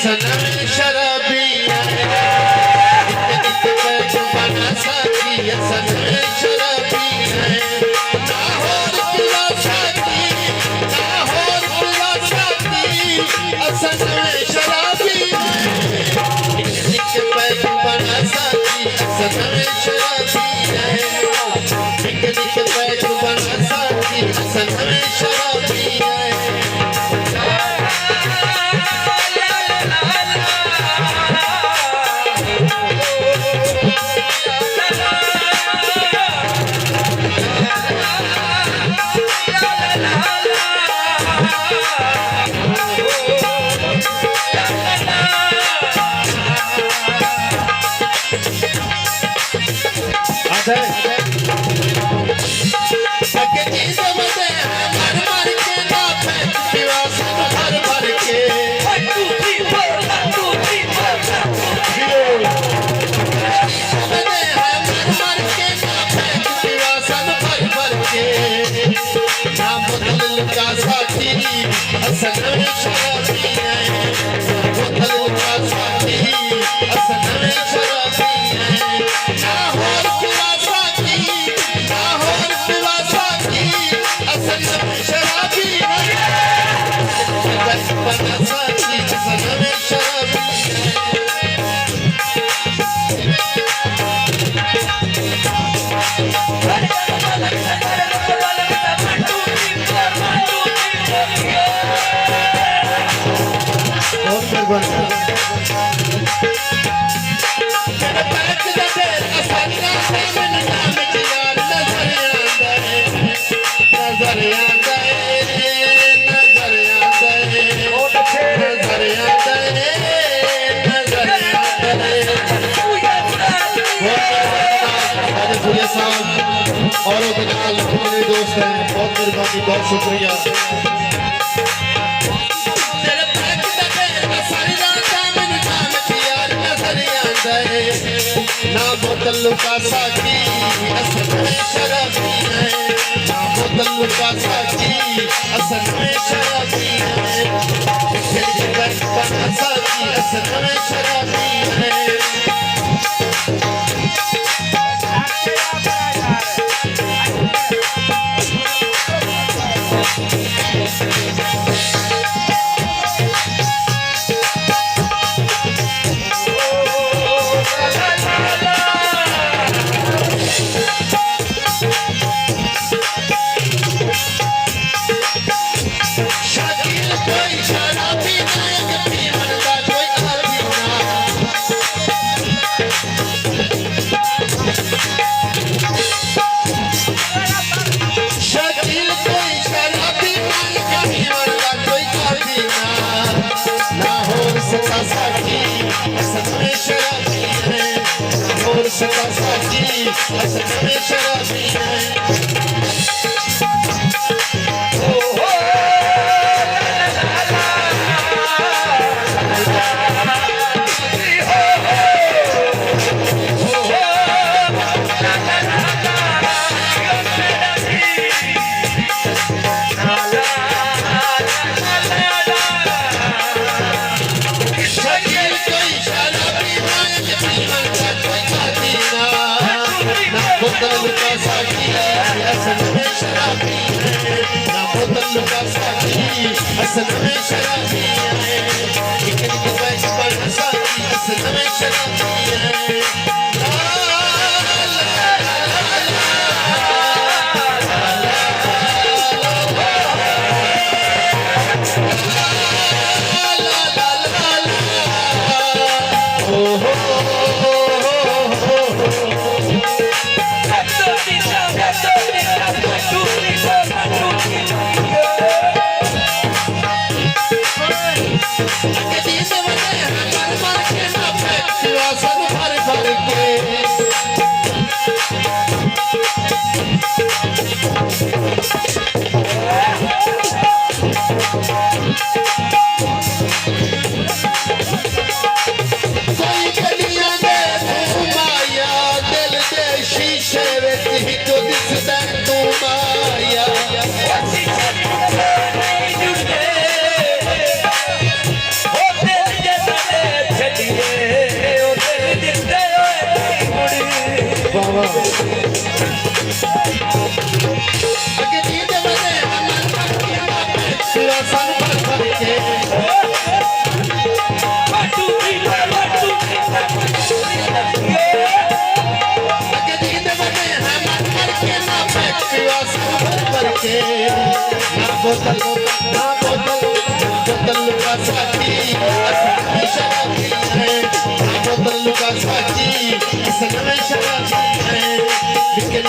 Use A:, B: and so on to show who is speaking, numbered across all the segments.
A: सनम शराबी बना साथी सनम शराबी लाहौर पिला साथी लाहौर पिला साथी सनम शराबी बना साथी सनम शराबी बना साथी सनम शराबी सनम शराबी बोतल का साथी सनम शराबी लाहौर पिला साथी लाहौर पिला साथी सनम शराबी बना साथी सनम शराबी और मेरे दोस्त हैं बहुत मेहरबानी बहुत शुक्रिया ना बोतल का साथी असल में शराबी है ना बोतल का साथी असल में शराबी है बना साथी असल में शराबी है बोतल का साथी असल में शराबी है ना बोतल का साथी असल में शराबी है एक बचपन साथी असल में शराबी है के ना बोतल ना बोतल बोतल का साथी असल में शराबी है ना बोतल का साथी असल में शराबी है निकल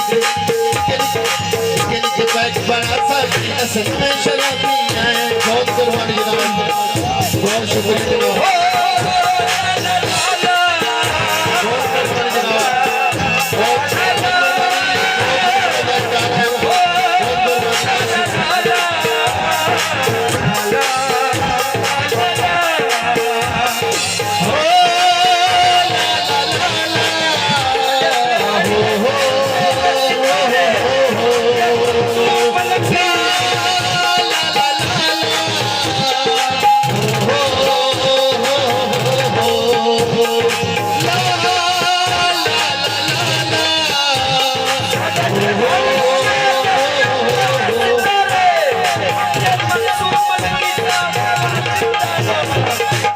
A: के बैग बड़ा साथी असल में शराबी है बहुत कुर्बानी जनाब बहुत शुक्रिया